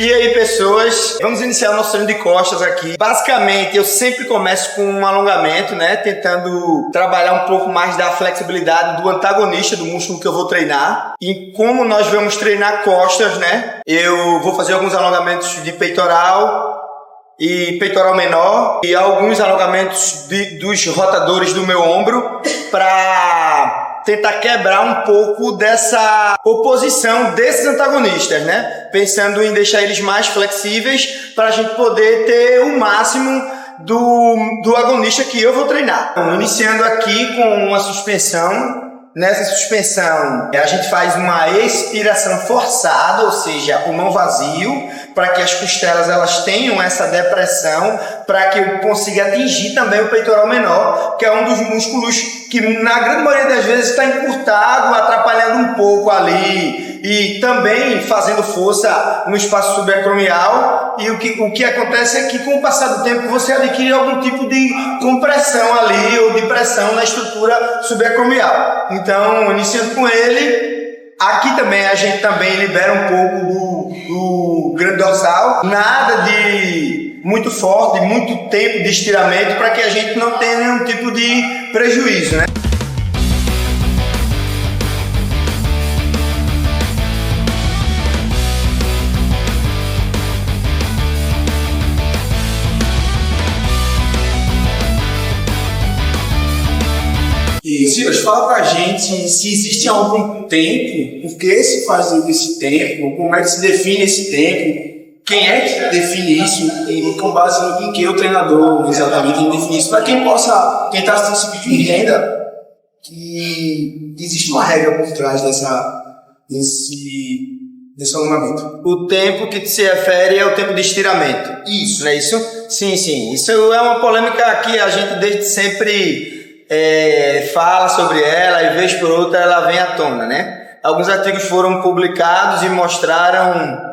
E aí, pessoas, vamos iniciar o nosso treino de costas aqui. Basicamente, eu sempre começo com um alongamento, né? Tentando trabalhar um pouco mais da flexibilidade do antagonista do músculo que eu vou treinar. E como nós vamos treinar costas, né? Eu vou fazer alguns alongamentos de peitoral e peitoral menor e alguns alongamentos dos rotadores do meu ombro para tentar quebrar um pouco dessa oposição desses antagonistas, né? Pensando em deixar eles mais flexíveis para a gente poder ter o máximo do agonista que eu vou treinar. Então, iniciando aqui com uma suspensão. Nessa suspensão, a gente faz uma expiração forçada, ou seja, pulmão vazio, para que as costelas elas tenham essa depressão, para que eu consiga atingir também o peitoral menor, que é um dos músculos que na grande maioria das vezes está encurtado, atrapalhando um pouco ali e também fazendo força no espaço subacromial. E o que acontece é que com o passar do tempo você adquire algum tipo de compressão ali ou de pressão na estrutura subacromial. Então, iniciando com ele, aqui também a gente também libera um pouco do grande dorsal, nada de muito forte, muito tempo de estiramento para que a gente não tenha nenhum tipo de prejuízo, né? E Silas, fala pra gente se existe algum tempo, por que se faz esse tempo, como é que se define esse tempo, quem é que define isso e com base em que o treinador exatamente define isso, para quem está assistindo esse vídeo entenda que existe uma regra por trás desse alongamento. O tempo que se refere é o tempo de estiramento. Isso. Não é isso? Sim. Isso é uma polêmica que a gente desde sempre fala sobre ela e vez por outra ela vem à tona, né? Alguns artigos foram publicados e mostraram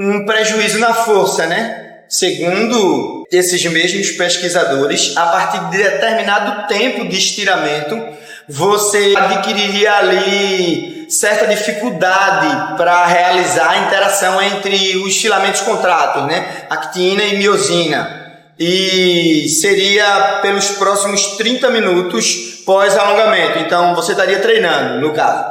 um prejuízo na força, né? Segundo esses mesmos pesquisadores, a partir de determinado tempo de estiramento, você adquiriria ali certa dificuldade para realizar a interação entre os filamentos contráteis, né? Actina e miosina. E seria pelos próximos 30 minutos pós-alongamento. Então você estaria treinando, no caso.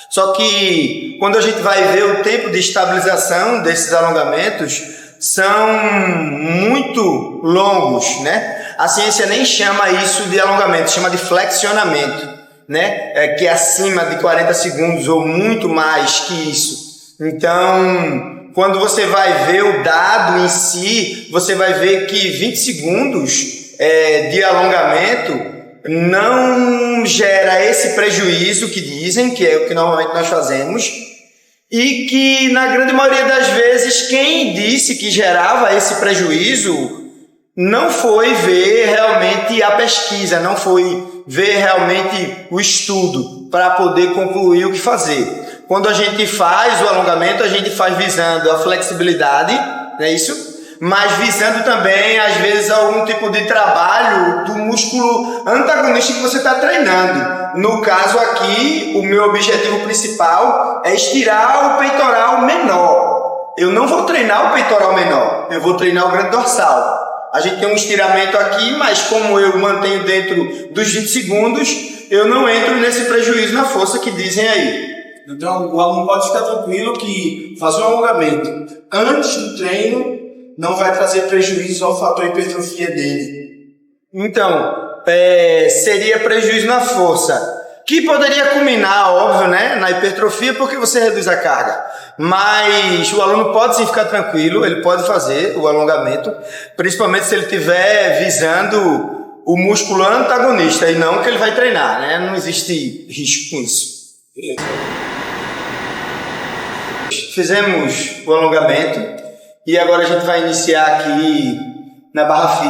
Só que quando a gente vai ver o tempo de estabilização desses alongamentos, são muito longos, né? A ciência nem chama isso de alongamento, chama de flexionamento, né? Que é acima de 40 segundos ou muito mais que isso. Então, quando você vai ver o dado em si, você vai ver que 20 segundos de alongamento não gera esse prejuízo que dizem, que é o que normalmente nós fazemos, e que na grande maioria das vezes quem disse que gerava esse prejuízo não foi ver realmente a pesquisa, não foi ver realmente o estudo para poder concluir o que fazer. Quando a gente faz o alongamento, a gente faz visando a flexibilidade, não é isso? Mas visando também, às vezes, algum tipo de trabalho do músculo antagonista que você está treinando. No caso aqui, o meu objetivo principal é estirar o peitoral menor. Eu não vou treinar o peitoral menor, eu vou treinar o grande dorsal. A gente tem um estiramento aqui, mas como eu mantenho dentro dos 20 segundos, eu não entro nesse prejuízo na força que dizem aí. Então, o aluno pode ficar tranquilo que fazer um alongamento antes do treino não vai trazer prejuízo ao fator hipertrofia dele. Então, seria prejuízo na força, que poderia culminar, óbvio, né, na hipertrofia, porque você reduz a carga. Mas o aluno pode sim ficar tranquilo, ele pode fazer o alongamento, principalmente se ele estiver visando o músculo antagonista e não que ele vai treinar, né? Não existe risco com isso. Fizemos o alongamento e agora a gente vai iniciar aqui na barra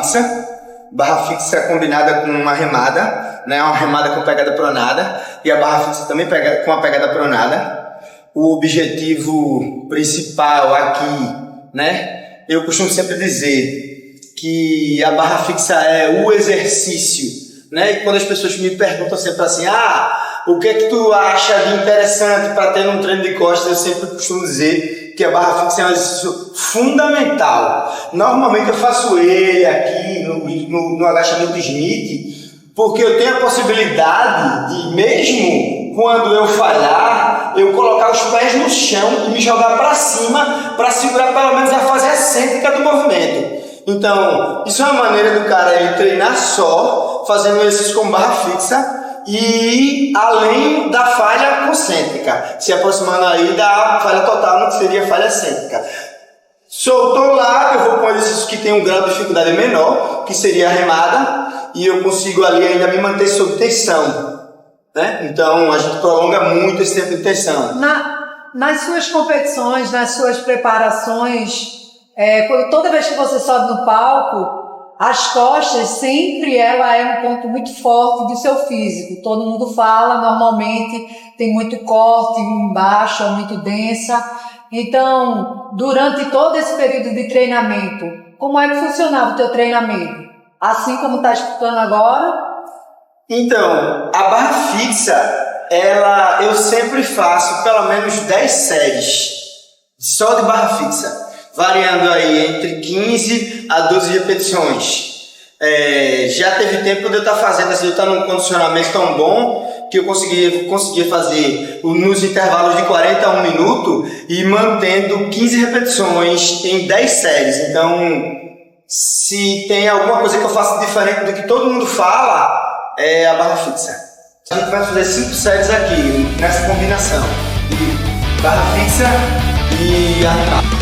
fixa combinada com uma remada, né? Uma remada com pegada pronada e a barra fixa também com a pegada pronada. O objetivo principal aqui, né? Eu costumo sempre dizer que a barra fixa é o exercício, né? E quando as pessoas me perguntam sempre assim, o que é que tu acha de interessante para ter num treino de costas, eu sempre costumo dizer que a barra fixa é um exercício fundamental. Normalmente eu faço ele aqui no agachamento Smith, porque eu tenho a possibilidade de, mesmo quando eu falhar, eu colocar os pés no chão e me jogar para cima para segurar pelo menos a fase excêntrica do movimento. Então, isso é uma maneira do cara ele treinar só, fazendo exercício com barra fixa, e além da falha concêntrica, se aproximando aí da falha total, no que seria a falha excêntrica. Soltou lá, eu vou com exercícios que tem um grau de dificuldade menor, que seria a remada, e eu consigo ali ainda me manter sob tensão, né? Então a gente prolonga muito esse tempo de tensão. Nas suas competições, nas suas preparações, toda vez que você sobe no palco, as costas sempre ela é um ponto muito forte do seu físico. Todo mundo fala, normalmente tem muito corte embaixo, é muito densa. Então, durante todo esse período de treinamento, como é que funcionava o teu treinamento? Assim como está escutando agora? Então, a barra fixa, eu sempre faço pelo menos 10 séries só de barra fixa, variando aí entre 15 a 12 repetições. Já teve tempo de eu estar fazendo, assim, eu estar num condicionamento tão bom que eu conseguia fazer nos intervalos de 40 a 1 minuto e mantendo 15 repetições em 10 séries. Então, se tem alguma coisa que eu faço diferente do que todo mundo fala, é a barra fixa. A gente vai fazer 5 séries aqui, nessa combinação de barra fixa e arrancada.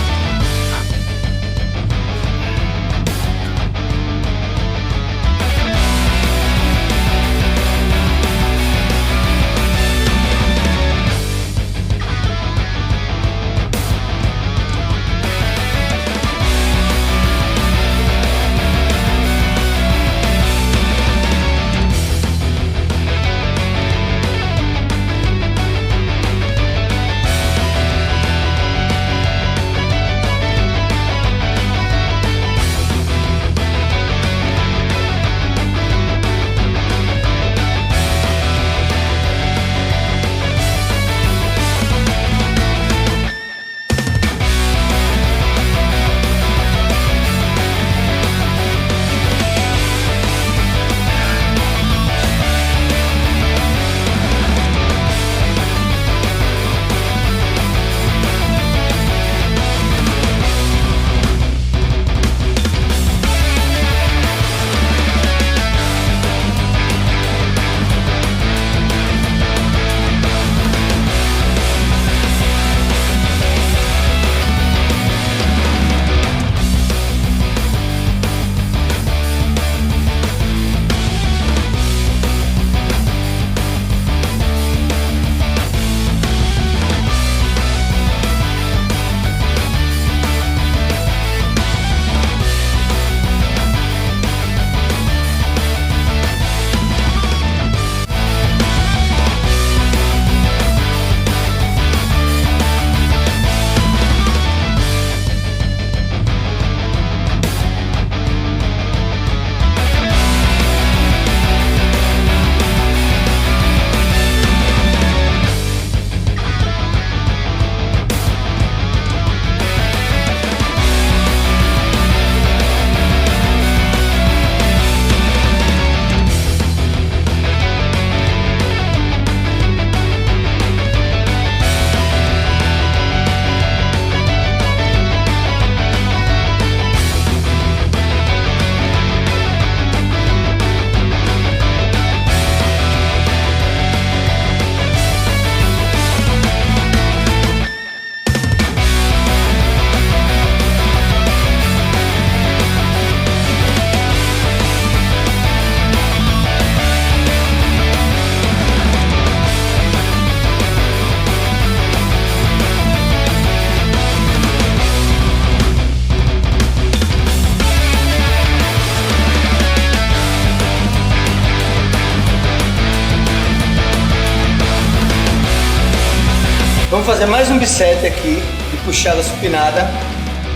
Vamos fazer mais um bicep aqui, de puxada supinada,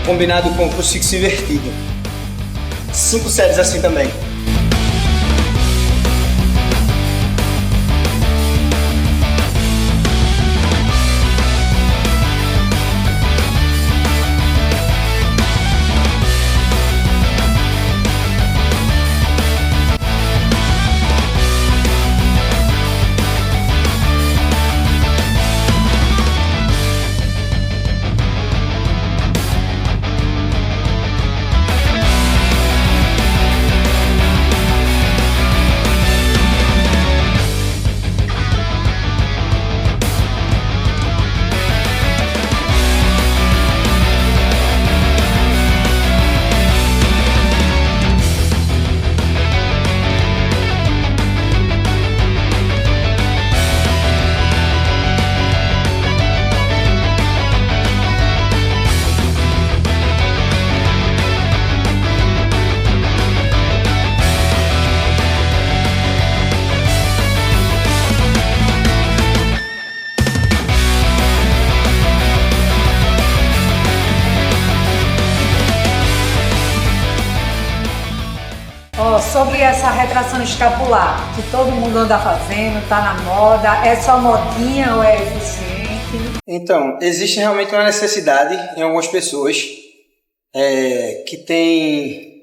combinado com o crucifixo invertido. 5 séries assim também. Ó, sobre essa retração escapular, que todo mundo anda fazendo, tá na moda, é só modinha ou é eficiente? Então, existe realmente uma necessidade em algumas pessoas que tem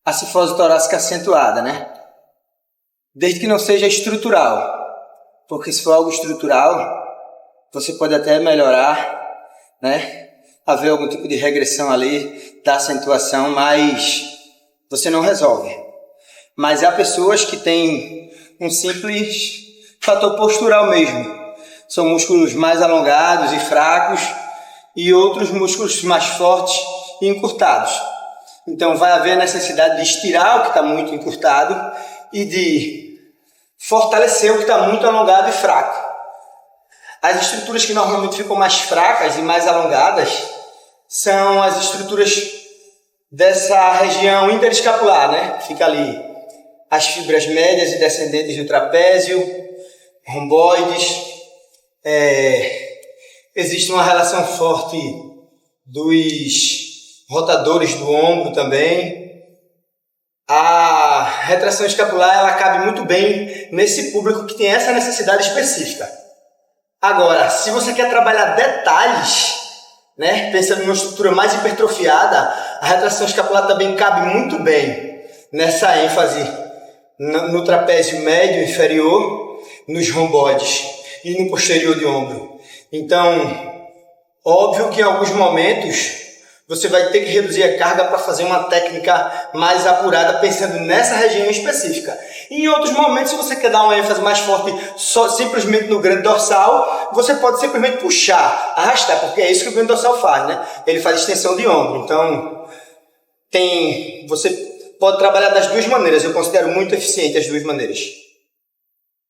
a cifose torácica acentuada, né? Desde que não seja estrutural, porque se for algo estrutural, você pode até melhorar, né? Haver algum tipo de regressão ali da acentuação, mas você não resolve. Mas há pessoas que têm um simples fator postural mesmo. São músculos mais alongados e fracos e outros músculos mais fortes e encurtados. Então vai haver a necessidade de estirar o que está muito encurtado e de fortalecer o que está muito alongado e fraco. As estruturas que normalmente ficam mais fracas e mais alongadas são as estruturas dessa região interescapular, né? Fica ali as fibras médias e descendentes do trapézio, romboides. Existe uma relação forte dos rotadores do ombro também. A retração escapular ela cabe muito bem nesse público que tem essa necessidade específica. Agora, se você quer trabalhar detalhes, né, pensando em uma estrutura mais hipertrofiada, a retração escapular também cabe muito bem nessa ênfase no trapézio médio inferior, nos romboides e no posterior de ombro. Então, óbvio que em alguns momentos você vai ter que reduzir a carga para fazer uma técnica mais apurada pensando nessa região específica. E em outros momentos, se você quer dar uma ênfase mais forte simplesmente no grande dorsal, você pode simplesmente puxar, arrastar, porque é isso que o grande dorsal faz, né? Ele faz extensão de ombro. Então, você pode trabalhar das duas maneiras. Eu considero muito eficiente as duas maneiras.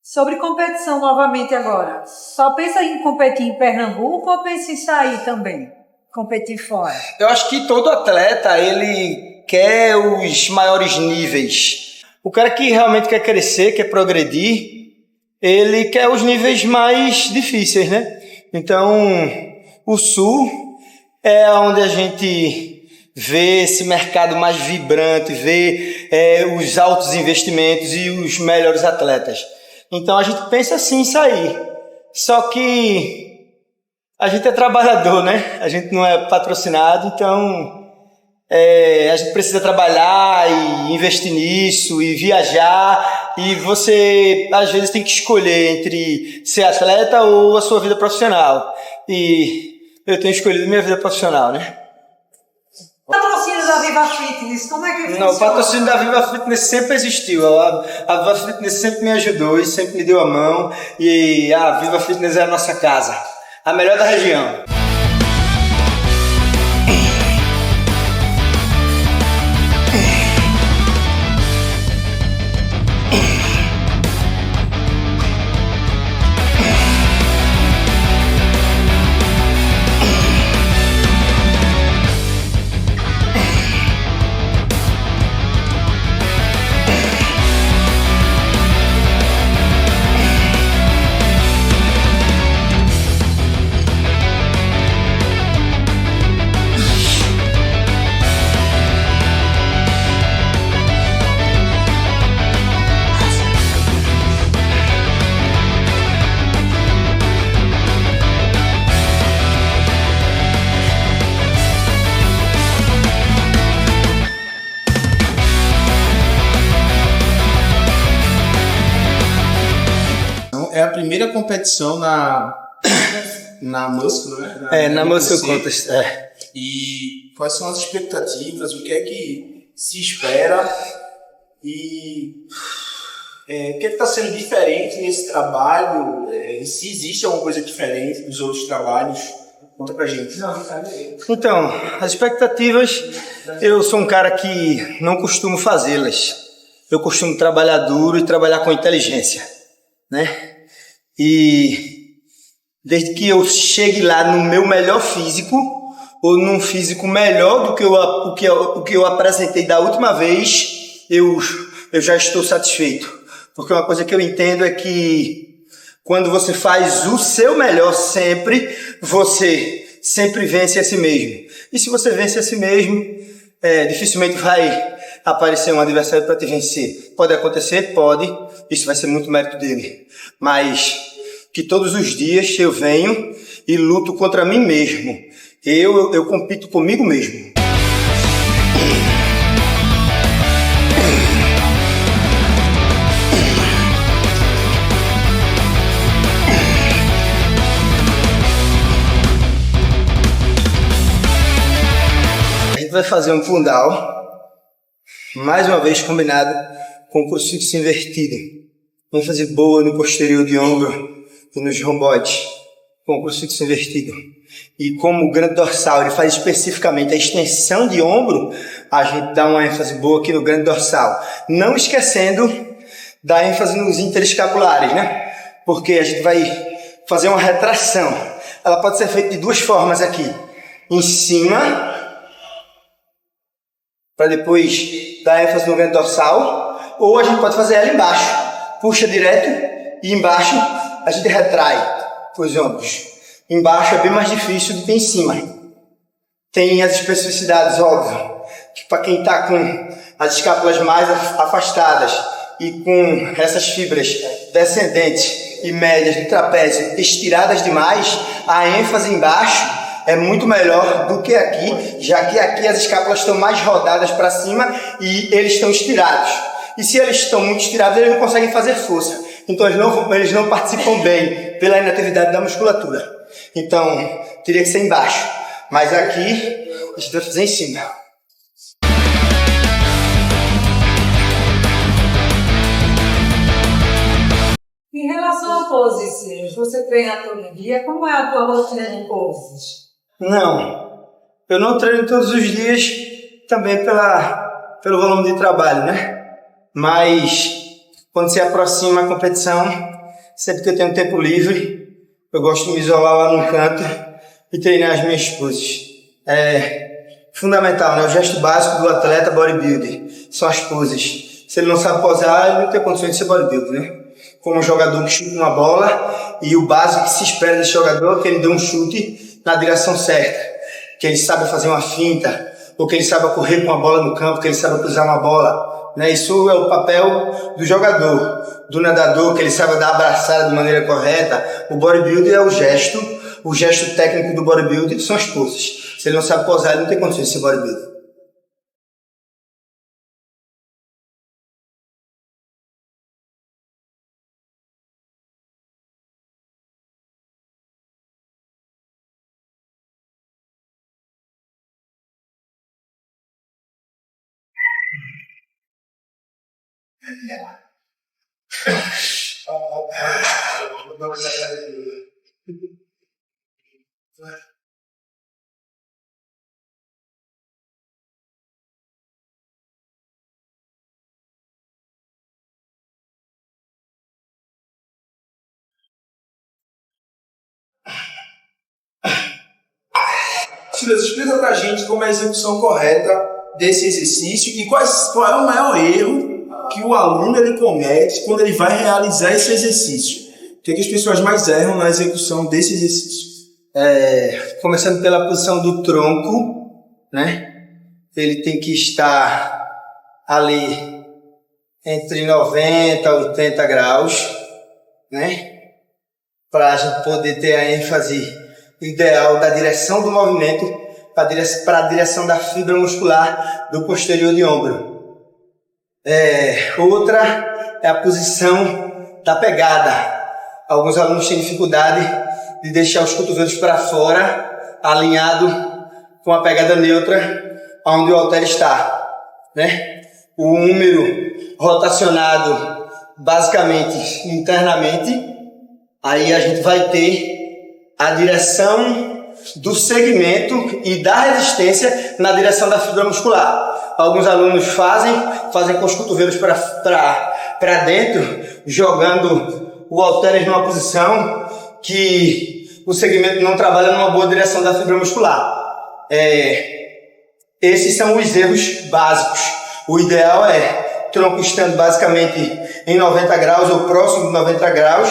Sobre competição novamente agora. Só pensa em competir em Pernambuco ou pensa em sair também? Competir fora? Eu acho que todo atleta, ele quer os maiores níveis. O cara que realmente quer crescer, quer progredir, ele quer os níveis mais difíceis, né? Então, o Sul é onde a gente vê esse mercado mais vibrante, vê os altos investimentos e os melhores atletas. Então, a gente pensa assim em sair. Só que a gente é trabalhador, né? A gente não é patrocinado, então a gente precisa trabalhar e investir nisso e viajar, e você às vezes tem que escolher entre ser atleta ou a sua vida profissional, e eu tenho escolhido minha vida profissional, né? O patrocínio da Viva Fitness, como é que funciona? Não, o patrocínio da Viva Fitness sempre existiu. A Viva Fitness sempre me ajudou e sempre me deu a mão, e a Viva Fitness é a nossa casa, a melhor da região. É a primeira competição na Muscle, né? Na Muscle Contest. E quais são as expectativas? O que é que se espera? E o que está sendo diferente nesse trabalho? Se existe alguma coisa diferente dos outros trabalhos? Conta pra gente. Então, as expectativas, eu sou um cara que não costumo fazê-las. Eu costumo trabalhar duro e trabalhar com inteligência, né? E desde que eu chegue lá no meu melhor físico, ou num físico melhor do que o que eu apresentei da última vez, eu já estou satisfeito. Porque uma coisa que eu entendo é que quando você faz o seu melhor sempre, você sempre vence a si mesmo. E se você vence a si mesmo, dificilmente vai aparecer um adversário para te vencer. Pode acontecer? Pode. Isso vai ser muito mérito dele. Mas que todos os dias eu venho e luto contra mim mesmo. Eu compito comigo mesmo. A gente vai fazer um pundown, mais uma vez combinado com o crucifixo invertido. Vamos fazer boa no posterior de ombro e nos romboides, com o crucifixo invertido. E como o grande dorsal ele faz especificamente a extensão de ombro, a gente dá uma ênfase boa aqui no grande dorsal. Não esquecendo da ênfase nos interescapulares, né? Porque a gente vai fazer uma retração. Ela pode ser feita de duas formas aqui. Em cima, para depois dar ênfase no grande dorsal, ou a gente pode fazer ela embaixo. Puxa direto e embaixo a gente retrai os ombros. Embaixo é bem mais difícil do que em cima. Tem as especificidades, óbvio, que para quem está com as escápulas mais afastadas e com essas fibras descendentes e médias do trapézio estiradas demais, a ênfase embaixo é muito melhor do que aqui, já que aqui as escápulas estão mais rodadas para cima e eles estão estirados. E se eles estão muito estirados, eles não conseguem fazer força. Então eles não participam bem pela inatividade da musculatura. Então teria que ser embaixo. Mas aqui a gente vai fazer em cima. Em relação a poses, você treina todo dia? Como é a tua rotina de poses? Não, eu não treino todos os dias também pelo volume de trabalho, né? Mas quando se aproxima a competição, sempre que eu tenho tempo livre, eu gosto de me isolar lá num canto e treinar as minhas poses. É fundamental, né? O gesto básico do atleta bodybuilder são as poses. Se ele não sabe posar, ele não tem condições de ser bodybuilder, né? Como um jogador que chuta uma bola e o básico que se espera desse jogador é que ele dê um chute na direção certa, que ele saiba fazer uma finta, ou que ele saiba correr com a bola no campo, que ele saiba cruzar uma bola, né? Isso é o papel do jogador, do nadador, que ele saiba dar a abraçada de maneira correta. O bodybuilder é o gesto técnico do bodybuilder são as poses. Se ele não sabe posar, ele não tem condições de ser bodybuilder. Silas, explica pra gente como é a execução correta desse exercício e qual é o maior erro que o aluno ele comete quando ele vai realizar esse exercício. O que as pessoas mais erram na execução desse exercício? Começando pela posição do tronco, né? Ele tem que estar ali entre 90 e 80 graus, né? Para a gente poder ter a ênfase ideal da direção do movimento para a direção da fibra muscular do posterior de ombro. Outra é a posição da pegada. Alguns alunos têm dificuldade de deixar os cotovelos para fora, alinhado com a pegada neutra, onde o halter está, né? O húmero rotacionado basicamente internamente, aí a gente vai ter a direção do segmento e da resistência na direção da fibra muscular. Alguns alunos fazem com os cotovelos para dentro, jogando o halteres numa posição que o segmento não trabalha numa boa direção da fibra muscular. Esses são os erros básicos. O ideal é tronco estando basicamente em 90 graus ou próximo de 90 graus,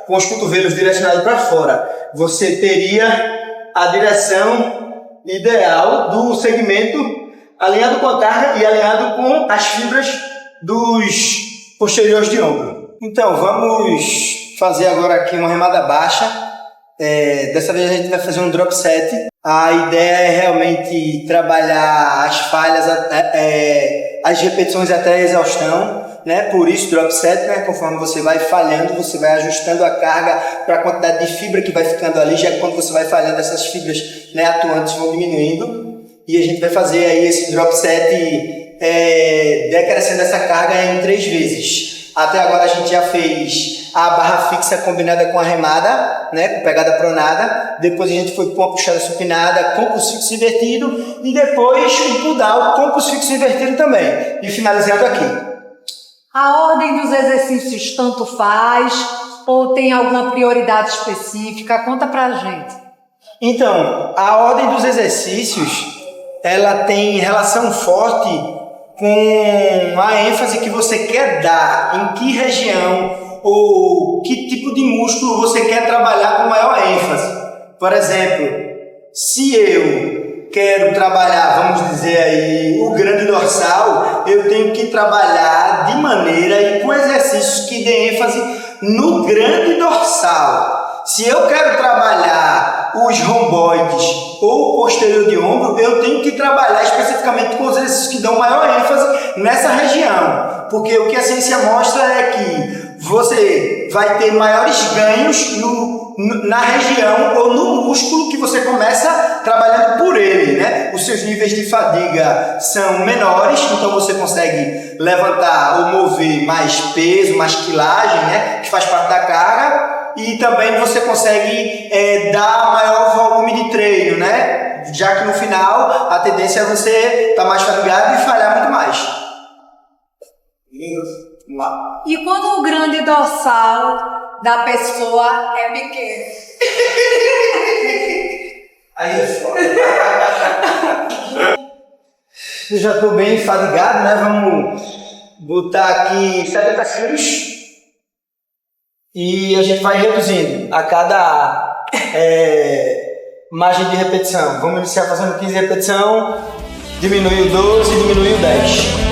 com os cotovelos direcionados para fora. Você teria a direção ideal do segmento alinhado com a carga e alinhado com as fibras dos posteriores de ombro. Então, vamos fazer agora aqui uma remada baixa. Dessa vez a gente vai fazer um drop set. A ideia é realmente trabalhar as falhas, as repetições até a exaustão, né? Por isso drop set, né? Conforme você vai falhando, você vai ajustando a carga para a quantidade de fibra que vai ficando ali, já que quando você vai falhando, essas fibras, né, atuantes vão diminuindo. E a gente vai fazer aí esse drop set decrescendo essa carga em 3 vezes. Até agora a gente já fez a barra fixa combinada com a remada, né, com pegada pronada. Depois a gente foi com uma puxada supinada com pulso fixo invertido e depois um pull down com pulso fixo invertido também. E finalizando aqui. A ordem dos exercícios tanto faz ou tem alguma prioridade específica? Conta pra gente. Então, a ordem dos exercícios, ela tem relação forte com a ênfase que você quer dar, em que região ou que tipo de músculo você quer trabalhar com maior ênfase. Por exemplo, se eu quero trabalhar, vamos dizer aí, o grande dorsal, eu tenho que trabalhar de maneira e com exercícios que dê ênfase no grande dorsal. Se eu quero trabalhar os romboides ou o posterior de ombro, eu tenho que trabalhar especificamente com os exercícios que dão maior ênfase nessa região. Porque o que a ciência mostra é que você vai ter maiores ganhos na região ou no músculo que você começa trabalhando por ele, né? Os seus níveis de fadiga são menores, então você consegue levantar ou mover mais peso, mais quilagem, né? Que faz parte da carga. E também você consegue dar maior volume de treino, né? Já que no final a tendência é você estar mais fadigado e falhar muito mais. E quando o grande dorsal da pessoa é pequeno? Aí é foda. Eu já estou bem fadigado, né? Vamos botar aqui 70 quilos. E a gente vai reduzindo a cada margem de repetição. Vamos iniciar fazendo 15 repetições, diminui o 12, diminui o 10.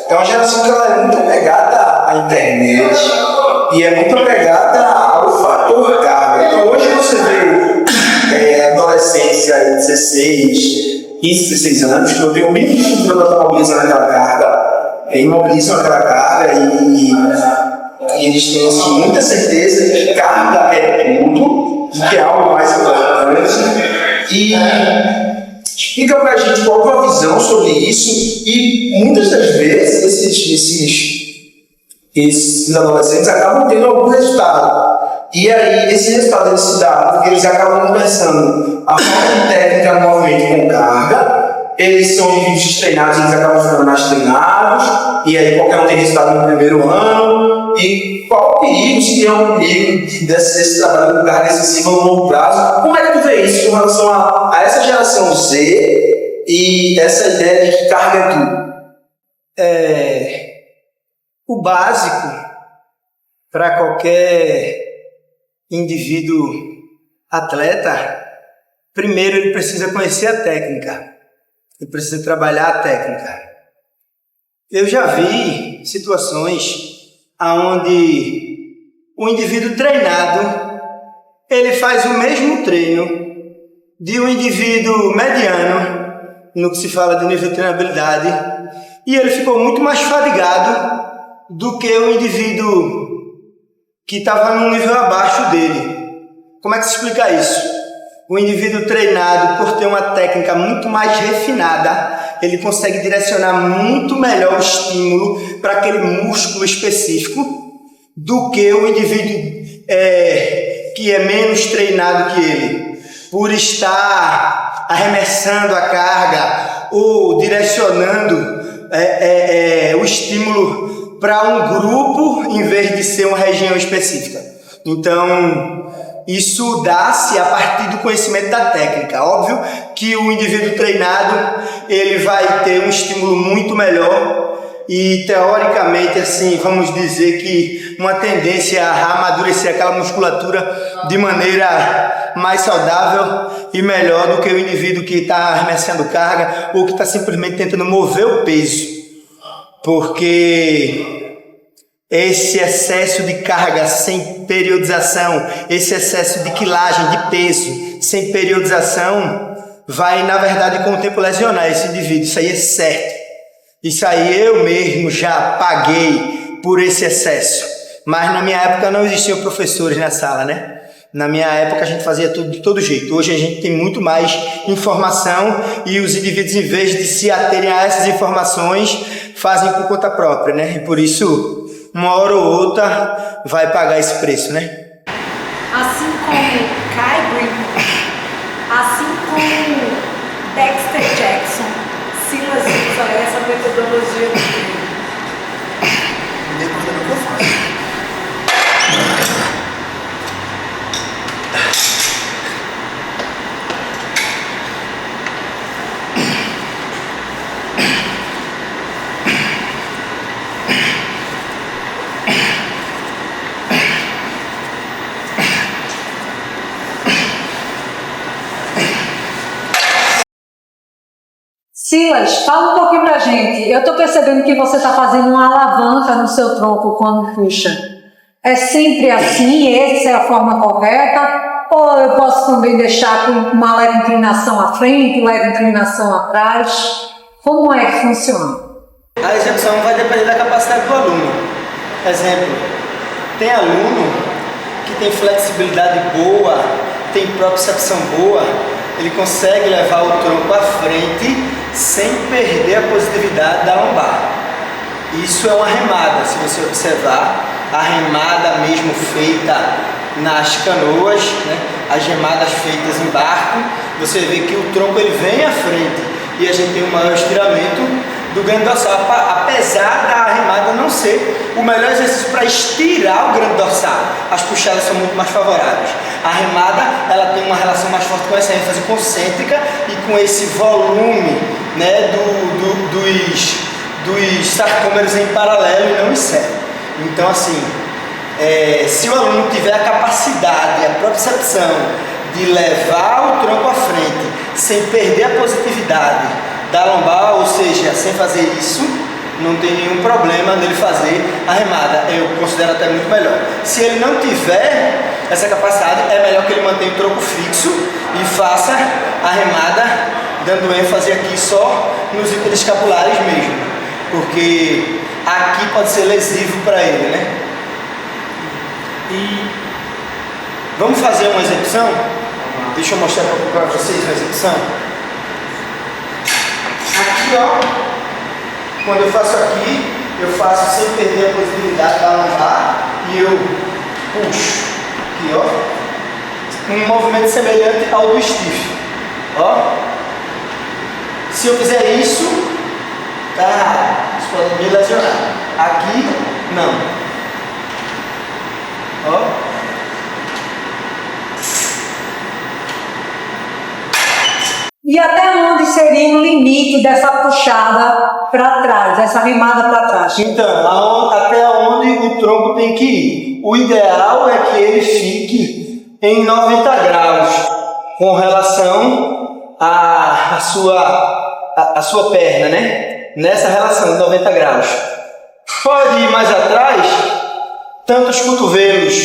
É uma geração que ela é muito apegada à internet e é muito apegada ao fator carga. Então hoje você vê adolescência de 16, 15, 16 anos, que eu tenho muito dificuldade de imobilizar aquela carga, imobilizam aquela carga e eles têm assim, muita certeza que carga é tudo, que é algo mais importante. E explica pra gente qual é a visão sobre isso e muitas das vezes esses adolescentes acabam tendo algum resultado. E aí esse resultado eles se dá porque eles acabam começando a falta de técnica no movimento com carga, eles são indivíduos treinados, eles acabam ficando mais treinados, e aí qualquer um tem resultado no primeiro ano, E qual o perigo, se tem algum perigo desse trabalho com carga excessiva no longo prazo? Como é que tu vê isso com relação a essa geração Z e essa ideia de que carga é tudo? O básico para qualquer indivíduo atleta, primeiro ele precisa conhecer a técnica, ele precisa trabalhar a técnica. Eu já vi situações onde o indivíduo treinado, ele faz o mesmo treino de um indivíduo mediano, no que se fala de nível de treinabilidade, e ele ficou muito mais fadigado do que o indivíduo que estava num nível abaixo dele. Como é que se explica isso? O indivíduo treinado, por ter uma técnica muito mais refinada, ele consegue direcionar muito melhor o estímulo para aquele músculo específico do que o indivíduo que é menos treinado que ele. Por estar arremessando a carga ou direcionando o estímulo para um grupo em vez de ser uma região específica. Então, isso dá-se a partir do conhecimento da técnica. Óbvio que o indivíduo treinado, ele vai ter um estímulo muito melhor e, teoricamente, assim, vamos dizer que uma tendência a amadurecer aquela musculatura de maneira mais saudável e melhor do que o indivíduo que está arremessando carga ou que está simplesmente tentando mover o peso. Porque esse excesso de carga sem periodização, esse excesso de quilagem de peso sem periodização vai, na verdade, com o tempo lesionar esse indivíduo. Isso aí é certo. Isso aí eu mesmo já paguei por esse excesso. Mas na minha época não existiam professores na sala, né? Na minha época a gente fazia tudo de todo jeito. Hoje a gente tem muito mais informação e os indivíduos, em vez de se aterem a essas informações, fazem por conta própria, né? E por isso, uma hora ou outra, vai pagar esse preço, né? Assim como Kai Green, assim como Dexter Jackson, Silas usa essa metodologia do treino. Depois do que eu faço. Silas, fala um pouquinho pra gente. Eu tô percebendo que você tá fazendo uma alavanca no seu tronco quando puxa. É sempre assim? Essa é a forma correta? Ou eu posso também deixar com uma leve inclinação à frente, leve inclinação atrás? Como é que funciona? A execução vai depender da capacidade do aluno. Exemplo, tem aluno que tem flexibilidade boa, tem propriocepção boa, ele consegue levar o tronco à frente sem perder a positividade da lombar. Isso é uma remada, se você observar, a remada mesmo feita nas canoas, né? As remadas feitas em barco, você vê que o tronco ele vem à frente e a gente tem um maior estiramento do grande dorsal, apesar da remada não ser o melhor exercício para estirar o grande dorsal. As puxadas são muito mais favoráveis. A remada ela tem uma relação mais forte com essa ênfase concêntrica e com esse volume, né, dos sarcômeros em paralelo e não em série. Então, assim, se o aluno tiver a capacidade, a propriocepção de levar o tronco à frente sem perder a positividade da lombar, ou seja, sem fazer isso, não tem nenhum problema nele fazer a remada. Eu considero até muito melhor. Se ele não tiver essa capacidade, é melhor que ele mantenha o tronco fixo e faça a remada dando ênfase aqui só nos interescapulares mesmo, porque aqui pode ser lesivo para ele, né? E vamos fazer uma execução? Deixa eu mostrar para vocês uma execução. Aqui, ó, quando eu faço aqui, eu faço sem perder a positividade da lombar e eu puxo aqui, ó, um movimento semelhante ao do stiff, ó. Se eu fizer isso, tá errado, isso pode me lesionar. Aqui, não. Ó. E até onde seria o limite dessa puxada para trás, essa remada para trás? Então, até onde o tronco tem que ir. O ideal é que ele fique em 90 graus com relação à sua perna, né? Nessa relação de 90 graus. Pode ir mais atrás, tanto os cotovelos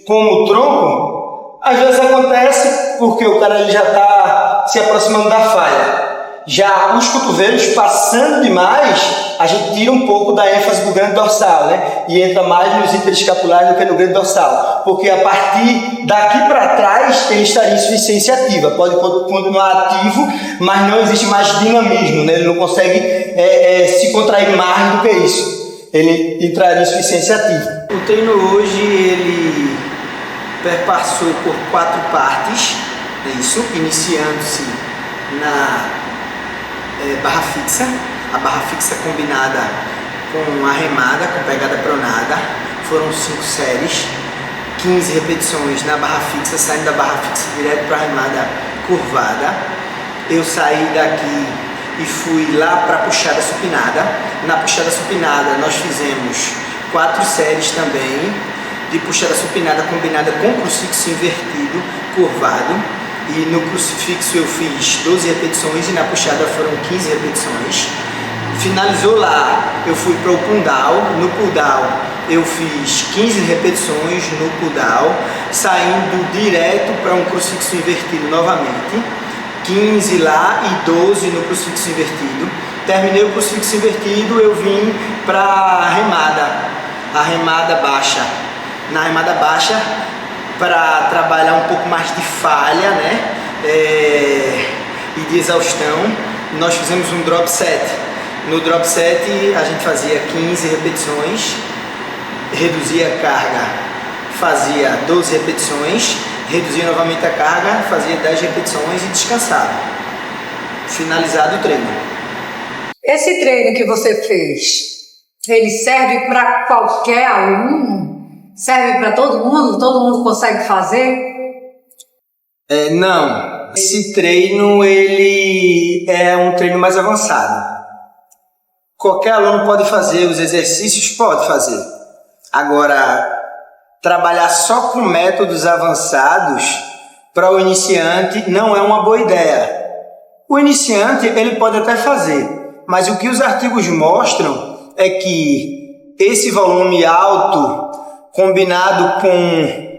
como o tronco. Às vezes acontece porque o cara ele já está se aproximando da falha. Já os cotovelos passando demais, a gente tira um pouco da ênfase do grande dorsal, né? E entra mais nos interescapulares do que no grande dorsal. Porque a partir daqui para trás ele estaria em insuficiência ativa. Pode continuar ativo, mas não existe mais dinamismo, né? Ele não consegue se contrair mais do que isso. Ele entraria em insuficiência ativa. O treino hoje, ele perpassou por 4 partes, é isso, iniciando-se na barra fixa, a barra fixa combinada com a remada, com pegada pronada. Foram 5 séries, 15 repetições na barra fixa, saindo da barra fixa direto para a remada curvada. Eu saí daqui e fui lá para a puxada supinada. Na puxada supinada nós fizemos 4 séries também de puxada supinada combinada com crucifixo invertido, curvado. E no crucifixo eu fiz 12 repetições e na puxada foram 15 repetições. Finalizou lá, eu fui para o pull down. No pull down eu fiz 15 repetições no pull down, saindo direto para um crucifixo invertido novamente. 15 lá e 12 no crucifixo invertido. Terminei o crucifixo invertido, eu vim para a remada baixa. Na remada baixa, para trabalhar um pouco mais de falha, né? E de exaustão, nós fizemos um drop set. No drop set a gente fazia 15 repetições, reduzia a carga, fazia 12 repetições, reduzia novamente a carga, fazia 10 repetições e descansava. Finalizado o treino. Esse treino que você fez, ele serve para qualquer aluno? Serve para todo mundo? Todo mundo consegue fazer? Não. Esse treino, ele é um treino mais avançado. Qualquer aluno pode fazer, os exercícios pode fazer. Agora, trabalhar só com métodos avançados para o iniciante não é uma boa ideia. O iniciante, ele pode até fazer, mas o que os artigos mostram é que esse volume alto combinado com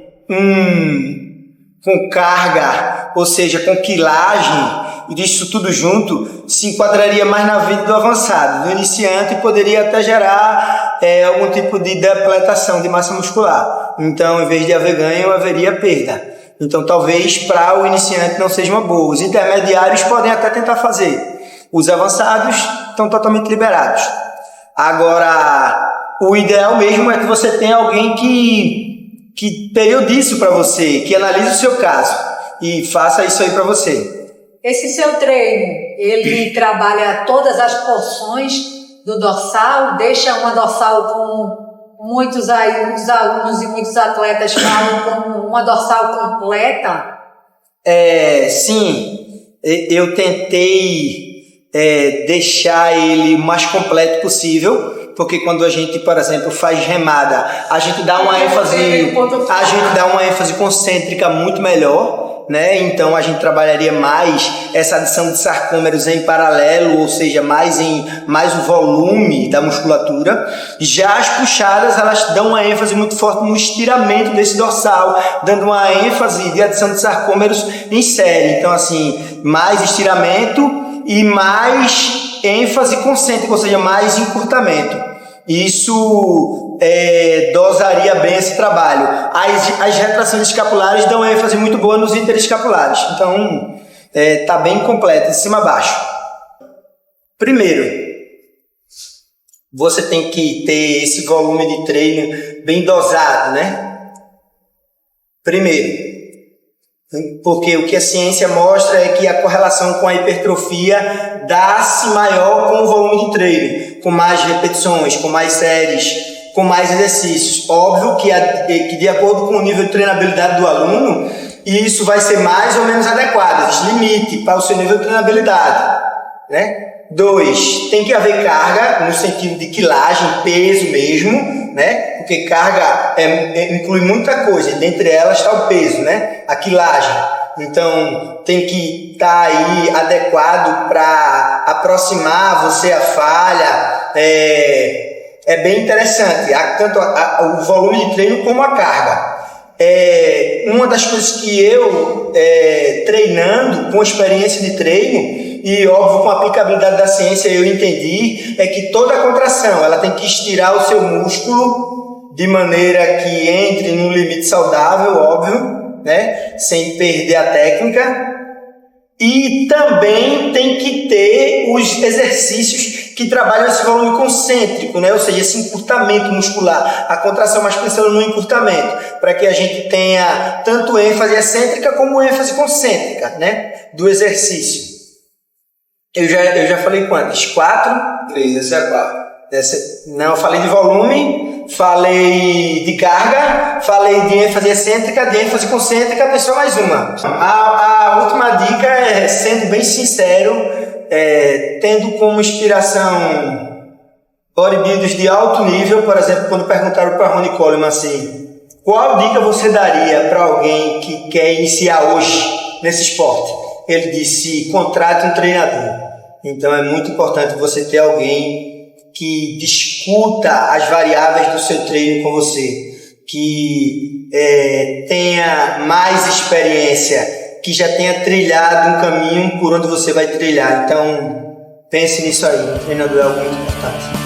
carga, ou seja, com quilagem, e disso tudo junto, se enquadraria mais na vida do avançado. Do iniciante poderia até gerar algum tipo de depletação de massa muscular. Então, em vez de haver ganho, haveria perda. Então, talvez para o iniciante não seja uma boa. Os intermediários podem até tentar fazer. Os avançados estão totalmente liberados. Agora, o ideal mesmo é que você tenha alguém que periodize isso para você, que analise o seu caso e faça isso aí para você. Esse seu treino, ele trabalha todas as porções do dorsal, deixa uma dorsal com muitos alunos e muitos atletas falam como uma dorsal completa? Sim, eu tentei deixar ele o mais completo possível. Porque quando a gente, por exemplo, faz remada, a gente dá uma ênfase concêntrica muito melhor, né? Então a gente trabalharia mais essa adição de sarcômeros em paralelo, ou seja, mais o volume da musculatura. Já as puxadas, elas dão uma ênfase muito forte no estiramento desse dorsal, dando uma ênfase de adição de sarcômeros em série. Então, assim, mais estiramento e mais ênfase concêntrica, ou seja, mais encurtamento. Isso dosaria bem esse trabalho. As retrações escapulares dão ênfase muito boa nos interescapulares. Então, está bem completo, de cima a baixo. Primeiro, você tem que ter esse volume de treino bem dosado, né? Primeiro. Porque o que a ciência mostra é que a correlação com a hipertrofia dá-se maior com o volume de treino, com mais repetições, com mais séries, com mais exercícios. Óbvio que de acordo com o nível de treinabilidade do aluno, isso vai ser mais ou menos adequado. Existe limite para o seu nível de treinabilidade, né? 2, tem que haver carga no sentido de quilagem, peso mesmo, né? Porque carga inclui muita coisa, e dentre elas está o peso, né? A quilagem. Então tem que estar aí adequado para aproximar você à falha. É bem interessante, tanto o volume de treino como a carga. Uma das coisas que eu, treinando, com experiência de treino, e óbvio com a aplicabilidade da ciência, eu entendi, é que toda contração ela tem que estirar o seu músculo de maneira que entre num limite saudável, óbvio, né? Sem perder a técnica. E também tem que ter os exercícios que trabalham esse volume concêntrico, né? Ou seja, esse encurtamento muscular, a contração, mas pensando no encurtamento, para que a gente tenha tanto ênfase excêntrica como ênfase concêntrica, né? Do exercício. Eu já falei quantas? 4? 3, essa é a 4. Não, eu falei de volume, falei de carga, falei de ênfase excêntrica, de ênfase concêntrica, pensou mais uma. A última dica é, sendo bem sincero, tendo como inspiração bodybuilders de alto nível. Por exemplo, quando perguntaram para Ronnie Coleman assim, qual dica você daria para alguém que quer iniciar hoje nesse esporte? Ele disse, contrate um treinador. Então é muito importante você ter alguém que discuta as variáveis do seu treino com você, que tenha mais experiência, que já tenha trilhado um caminho por onde você vai trilhar. Então pense nisso aí, o treinador é algo muito importante.